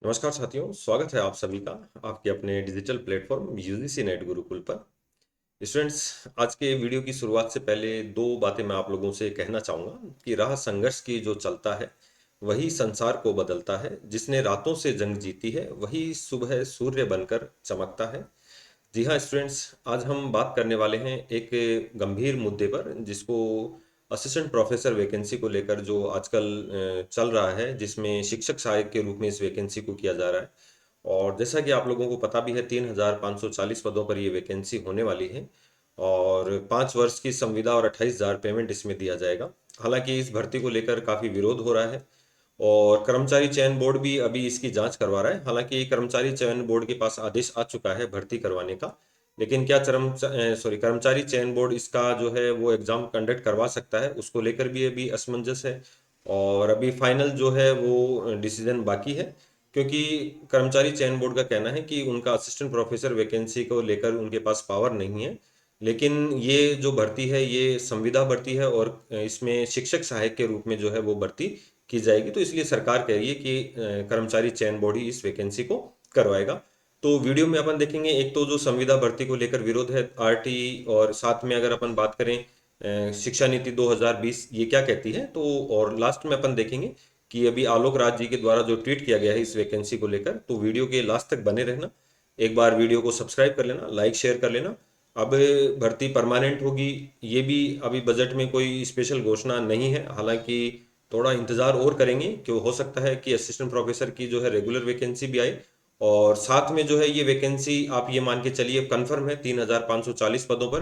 नमस्कार साथियों, स्वागत है आप सभी का आपके अपने digital platform UGC net Gurukul पर। स्टूडेंट्स, आज के वीडियो की शुरुआत से पहले दो बातें मैं आप लोगों से कहना चाहूँगा कि राह संघर्ष की जो चलता है वही संसार को बदलता है। जिसने रातों से जंग जीती है वही सुबह सूर्य बनकर चमकता है। जी हाँ स्टूडेंट्स, आज हम बात करने वाले हैं एक गंभीर मुद्दे पर, जिसको असिस्टेंट प्रोफेसर वैकेंसी को लेकर जो आजकल चल रहा है, जिसमें शिक्षक सहायक के रूप में इस वैकेंसी को किया जा रहा है। और जैसा कि आप लोगों को पता भी है, 3,540 पदों पर ये वैकेंसी होने वाली है और 5 वर्ष की संविदा और 28,000 पेमेंट इसमें दिया जाएगा। हालांकि इस भर्ती को लेकर काफ़ी विरोध हो रहा है और कर्मचारी चयन बोर्ड भी अभी इसकी जांच करवा रहा है। हालांकि कर्मचारी चयन बोर्ड के पास आदेश आ चुका है भर्ती करवाने का, लेकिन क्या कर्मचारी चयन बोर्ड इसका जो है वो एग्जाम कंडक्ट करवा सकता है, उसको लेकर भी अभी असमंजस है। और अभी फाइनल जो है वो डिसीजन बाकी है, क्योंकि कर्मचारी चयन बोर्ड का कहना है कि उनका असिस्टेंट प्रोफेसर वैकेंसी को लेकर उनके पास पावर नहीं है। लेकिन ये जो भर्ती है ये संविदा भर्ती है और इसमें शिक्षक सहायक के रूप में जो है वो भर्ती की जाएगी। तो इसलिए सरकार कह रही है कि कर्मचारी चयन बोर्ड ही इस वैकेंसी को करवाएगा। तो वीडियो में अपन देखेंगे, एक तो जो संविदा भर्ती को लेकर विरोध है आरटी, और साथ में अगर अपन बात करें शिक्षा नीति 2020 ये क्या कहती है, तो और लास्ट में अपन देखेंगे कि अभी आलोक राज जी के द्वारा जो ट्वीट किया गया है इस वैकेंसी को लेकर। तो वीडियो के लास्ट तक बने रहना। एक बार वीडियो को सब्सक्राइब कर लेना, लाइक शेयर कर लेना। अब भर्ती परमानेंट होगी, ये भी अभी बजट में कोई स्पेशल घोषणा नहीं है। हालांकि थोड़ा इंतजार और करेंगे, क्यों हो सकता है कि असिस्टेंट प्रोफेसर की जो है रेगुलर वैकेंसी भी आए। और साथ में जो है ये वैकेंसी आप ये मान के चलिए कंफर्म है 3,540 पदों पर।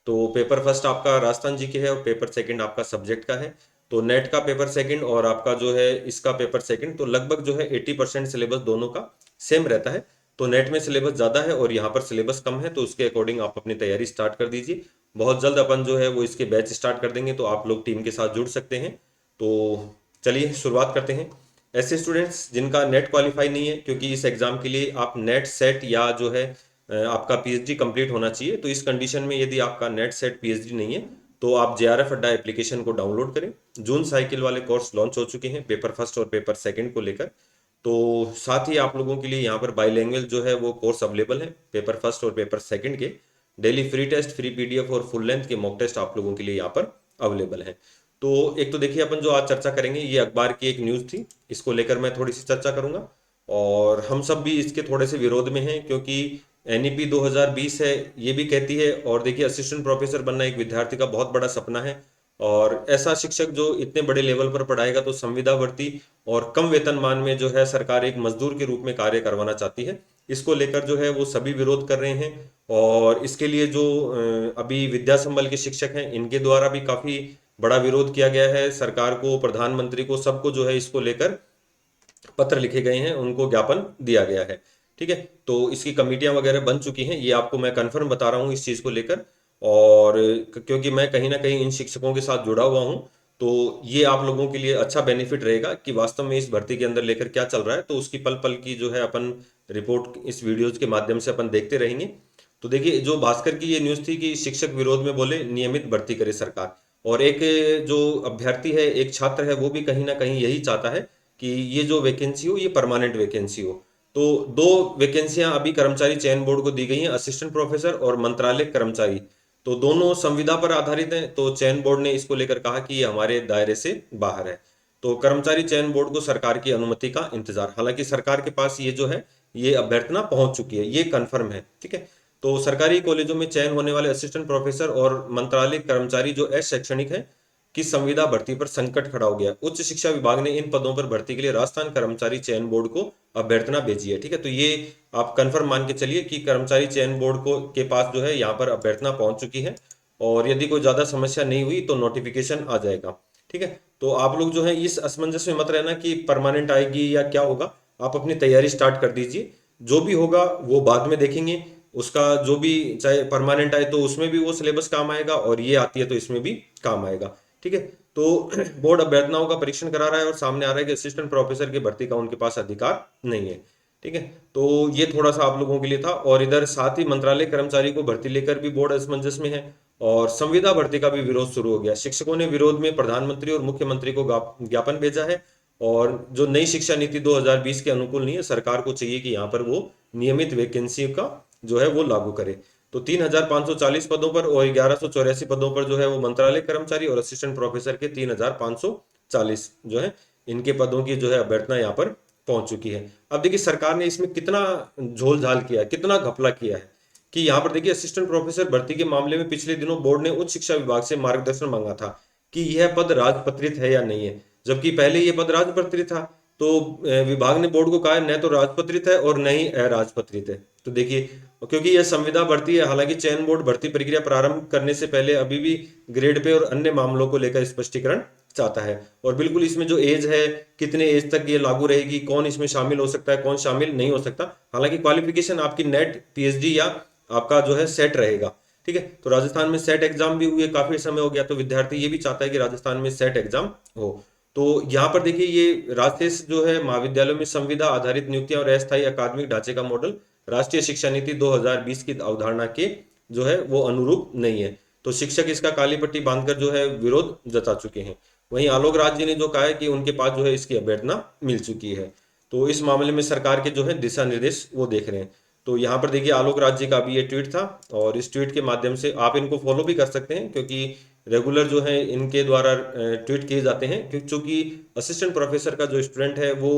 तो पेपर फर्स्ट आपका राजस्थान जी के है और पेपर सेकंड आपका सब्जेक्ट का है। तो नेट का पेपर सेकंड और आपका जो है इसका पेपर सेकंड, तो लगभग जो है 80% सिलेबस दोनों का सेम रहता है। तो नेट में सिलेबस ज़्यादा है और यहाँ पर सिलेबस कम है, तो उसके अकॉर्डिंग आप अपनी तैयारी स्टार्ट कर दीजिए। बहुत जल्द अपन जो है वो इसके बैच स्टार्ट कर देंगे, तो आप लोग टीम के साथ जुड़ सकते हैं। तो चलिए शुरुआत करते हैं। ऐसे स्टूडेंट्स जिनका नेट क्वालिफाई नहीं है, क्योंकि इस एग्ज़ाम के लिए आप नेट सेट या जो है आपका पीएचडी कंप्लीट होना चाहिए। तो इस कंडीशन में यदि आपका नेट सेट पीएचडी नहीं है तो आप जेआरएफ अड्डा एप्लीकेशन को डाउनलोड करें। जून साइकिल वाले कोर्स लॉन्च हो चुके हैं पेपर फर्स्ट और पेपर सेकंड को लेकर। तो साथ ही आप लोगों के लिए यहाँ पर बाईलैंग्वेज जो है वो कोर्स अवेलेबल है पेपर फर्स्ट और पेपर सेकंड के। Daily free test, free PDF और फुल लेंथ के मॉक टेस्ट आप लोगों के लिए यहाँ पर अवेलेबल है। तो एक तो देखिए, अपन जो आज चर्चा करेंगे ये अखबार की एक न्यूज़ थी, इसको लेकर मैं थोड़ी सी चर्चा करूंगा। और हम सब भी इसके थोड़े से विरोध में हैं, क्योंकि एनईपी 2020 है ये भी कहती है। और देखिए, असिस्टेंट प्रोफेसर बनना एक विद्यार्थी का बहुत बड़ा सपना है। और ऐसा शिक्षक जो इतने बड़े लेवल पर पढ़ाएगा, तो संविदा भर्ती और कम वेतनमान में जो है सरकार एक मजदूर के रूप में कार्य करवाना चाहती है। इसको लेकर जो है वो सभी विरोध कर रहे हैं। और इसके लिए जो अभी विद्या संबल के शिक्षक हैं इनके द्वारा भी काफी बड़ा विरोध किया गया है। सरकार को, प्रधानमंत्री को, सबको जो है इसको लेकर पत्र लिखे गए हैं, उनको ज्ञापन दिया गया है। ठीक है, तो इसकी कमेटियां वगैरह बन चुकी हैं, ये आपको मैं कंफर्म बता रहा हूँ इस चीज़ को लेकर। और क्योंकि मैं कहीं ना कहीं इन शिक्षकों के साथ जुड़ा हुआ हूँ, तो ये आप लोगों के लिए अच्छा बेनिफिट रहेगा कि वास्तव में इस भर्ती के अंदर लेकर क्या चल रहा है। तो उसकी पल पल की जो है अपन रिपोर्ट इस वीडियोज के माध्यम से अपन देखते रहेंगे। तो देखिए, जो भास्कर की ये न्यूज़ थी कि शिक्षक विरोध में बोले नियमित भर्ती करे सरकार। और एक जो अभ्यर्थी है, एक छात्र है, वो भी कहीं ना कहीं यही चाहता है कि ये जो वैकेंसी हो ये परमानेंट वैकेंसी हो। तो दो वैकेंसियां अभी कर्मचारी चयन बोर्ड को दी गई हैं, असिस्टेंट प्रोफेसर और मंत्रालय कर्मचारी। तो दोनों संविदा पर आधारित हैं। तो चयन बोर्ड ने इसको लेकर कहा कि ये हमारे दायरे से बाहर है। तो कर्मचारी चयन बोर्ड को सरकार की अनुमति का इंतजार। हालांकि सरकार के पास ये जो है ये अभ्यर्थना पहुंच चुकी है, ये कन्फर्म है। ठीक है, तो सरकारी कॉलेजों में चयन होने वाले असिस्टेंट प्रोफेसर और मंत्रालय कर्मचारी जो अशैक्षणिक है की संविदा भर्ती पर संकट खड़ा हो गया। उच्च शिक्षा विभाग ने इन पदों पर भर्ती के लिए राजस्थान कर्मचारी चयन बोर्ड को अभ्यर्थना भेजी है। ठीक है, तो ये आप कंफर्म मान के चलिए कि कर्मचारी चयन बोर्ड को के पास जो है यहाँ पर अभ्यर्थना पहुंच चुकी है। और यदि कोई ज्यादा समस्या नहीं हुई तो नोटिफिकेशन आ जाएगा। ठीक है, तो आप लोग जो है इस असमंजस में मत रहना कि परमानेंट आएगी या क्या होगा। आप अपनी तैयारी स्टार्ट कर दीजिए, जो भी होगा वो बाद में देखेंगे। उसका जो भी, चाहे परमानेंट आए तो उसमें भी वो सिलेबस काम आएगा, और ये आती है तो इसमें भी काम आएगा। ठीक है, तो बोर्ड अभ्यर्थनाओं का परीक्षण करा रहा है और सामने आ रहा है कि असिस्टेंट प्रोफेसर की भर्ती का उनके पास अधिकार नहीं है। ठीक है, तो ये थोड़ा सा आप लोगों के लिए था। और इधर साथ ही मंत्रालय कर्मचारी को भर्ती लेकर भी बोर्ड असमंजस में है। और संविदा भर्ती का भी विरोध शुरू हो गया। शिक्षकों ने विरोध में प्रधानमंत्री और मुख्यमंत्री को ज्ञापन भेजा है। और जो नई शिक्षा नीति 2020 के अनुकूल नहीं है, सरकार को चाहिए कि यहाँ पर वो नियमित वैकेंसी का जो है वो लागू करे। तो 3,540 पदों पर और 1184 पदों पर जो है वो मंत्रालय कर्मचारी और असिस्टेंट प्रोफेसर के 3,540 जो है इनके पदों की जो है अभ्यर्थना यहाँ पर पहुंच चुकी है। अब देखिए सरकार ने इसमें कितना झोल झाल किया है, कितना घपला किया है कि यहाँ पर देखिए असिस्टेंट प्रोफेसर भर्ती के मामले में पिछले दिनों बोर्ड ने उच्च शिक्षा विभाग से मार्गदर्शन मांगा था कि यह पद राजपत्रित है या नहीं है, जबकि पहले यह पद राजपत्रित था। तो विभाग ने बोर्ड को कहा न तो राजपत्रित है और न ही अराजपत्रित है। तो देखिए, क्योंकि यह संविदा भर्ती है, हालांकि चयन बोर्ड भर्ती प्रक्रिया प्रारंभ करने से पहले अभी भी ग्रेड पे और अन्य मामलों को लेकर स्पष्टीकरण चाहता है। और बिल्कुल इसमें जो एज है, कितने एज तक ये लागू रहेगी, कौन इसमें शामिल हो सकता है, कौन शामिल नहीं हो सकता, हालांकि क्वालिफिकेशन आपकी नेट, पीएचडी या आपका जो है सेट रहेगा। ठीक है, तो राजस्थान में सेट एग्जाम भी हुए, काफी समय हो गया, तो विद्यार्थी ये भी चाहता है कि राजस्थान में सेट एग्जाम हो। तो यहाँ पर देखिए ये राजशेष जो है महाविद्यालयों में संविदा आधारित नियुक्तियां और अस्थायी अकादमिक ढांचे का मॉडल राष्ट्रीय शिक्षा नीति 2020 की अवधारणा के जो है वो अनुरूप नहीं है। तो शिक्षक इसका काली पट्टी बांधकर जो है विरोध जता चुके हैं। वहीं आलोक राज जी ने जो कहा है कि उनके पास जो है इसकी अभ्यर्थना मिल चुकी है। तो इस मामले में सरकार के जो है दिशा निर्देश वो देख रहे हैं। तो यहाँ पर देखिए आलोक राज जी का भी ये ट्वीट था, और इस ट्वीट के माध्यम से आप इनको फॉलो भी कर सकते हैं, क्योंकि रेगुलर जो है इनके द्वारा ट्वीट किए जाते हैं। क्योंकि चूंकि असिस्टेंट प्रोफेसर का जो स्टूडेंट है वो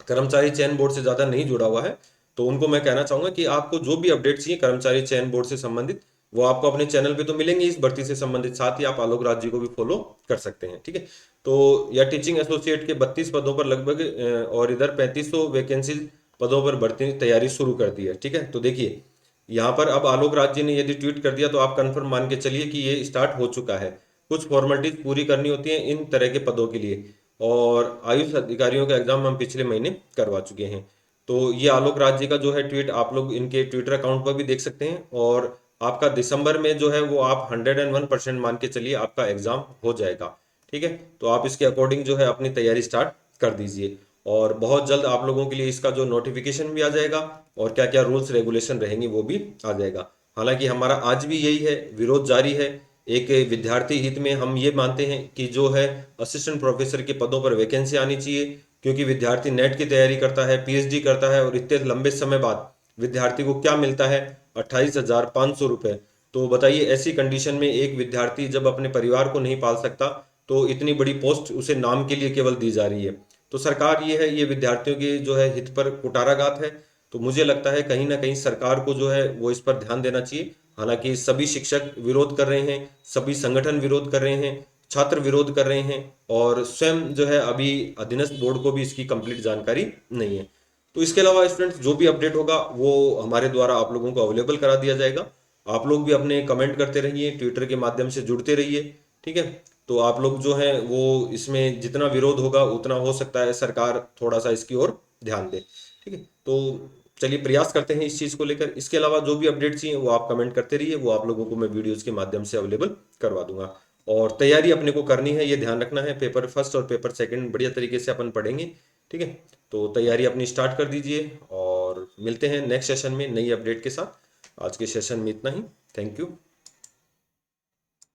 कर्मचारी चयन बोर्ड से ज़्यादा नहीं जुड़ा हुआ है, तो उनको मैं कहना चाहूँगा कि आपको जो भी अपडेट चाहिए कर्मचारी चयन बोर्ड से संबंधित, वो आपको अपने चैनल पे तो मिलेंगे इस भर्ती से संबंधित, साथ ही आप आलोक राज जी को भी फॉलो कर सकते हैं। ठीक है, तो या टीचिंग एसोसिएट के 32 पदों पर लगभग और इधर 3500 वैकेंसी पदों पर भर्ती तैयारी शुरू कर दी है। ठीक है, तो देखिए यहाँ पर अब आलोक राज जी ने यदि ट्वीट कर दिया तो आप कंफर्म मान के चलिए कि ये स्टार्ट हो चुका है। कुछ फॉर्मेलिटीज पूरी करनी होती हैं इन तरह के पदों के लिए, और आयुष अधिकारियों का एग्जाम हम पिछले महीने करवा चुके हैं। तो ये आलोक राज जी का जो है ट्वीट आप लोग इनके ट्विटर अकाउंट पर भी देख सकते हैं। और आपका दिसंबर में जो है वो आप 101% मान के चलिए आपका एग्जाम हो जाएगा। ठीक है, तो आप इसके अकॉर्डिंग जो है अपनी तैयारी स्टार्ट कर दीजिए, और बहुत जल्द आप लोगों के लिए इसका जो नोटिफिकेशन भी आ जाएगा और क्या क्या रूल्स रेगुलेशन रहेंगे वो भी आ जाएगा। हालांकि हमारा आज भी यही है, विरोध जारी है। एक विद्यार्थी हित में हम ये मानते हैं कि जो है असिस्टेंट प्रोफेसर के पदों पर वैकेंसी आनी चाहिए, क्योंकि विद्यार्थी नेट की तैयारी करता है, पीएचडी करता है, और इतने लंबे समय बाद विद्यार्थी को क्या मिलता है, 28,500 रुपये। तो बताइए ऐसी कंडीशन में एक विद्यार्थी जब अपने परिवार को नहीं पाल सकता, तो इतनी बड़ी पोस्ट उसे नाम के लिए केवल दी जा रही है। तो सरकार ये है, ये विद्यार्थियों के जो है हित पर कुठाराघात है। तो मुझे लगता है कहीं ना कहीं सरकार को जो है वो इस पर ध्यान देना चाहिए। हालांकि सभी शिक्षक विरोध कर रहे हैं, सभी संगठन विरोध कर रहे हैं, छात्र विरोध कर रहे हैं, और स्वयं जो है अभी अधीनस्थ बोर्ड को भी इसकी कंप्लीट जानकारी नहीं है। तो इसके अलावा स्टूडेंट्स जो भी अपडेट होगा वो हमारे द्वारा आप लोगों को अवेलेबल करा दिया जाएगा। आप लोग भी अपने कमेंट करते रहिए, ट्विटर के माध्यम से जुड़ते रहिए। ठीक है, तो आप लोग जो है वो इसमें जितना विरोध होगा उतना हो सकता है सरकार थोड़ा सा इसकी ओर ध्यान दे। ठीक है, तो चलिए प्रयास करते हैं इस चीज़ को लेकर। इसके अलावा जो भी अपडेट चाहिए वो आप कमेंट करते रहिए, वो आप लोगों को मैं वीडियोज़ के माध्यम से अवेलेबल करवा दूंगा। और तैयारी अपने को करनी है, ये ध्यान रखना है, पेपर फर्स्ट और पेपर सेकंड बढ़िया तरीके से अपन पढ़ेंगे। ठीक है, तो तैयारी अपनी स्टार्ट कर दीजिए, और मिलते हैं नेक्स्ट सेशन में नई अपडेट के साथ। आज के सेशन में इतना ही। Thank you.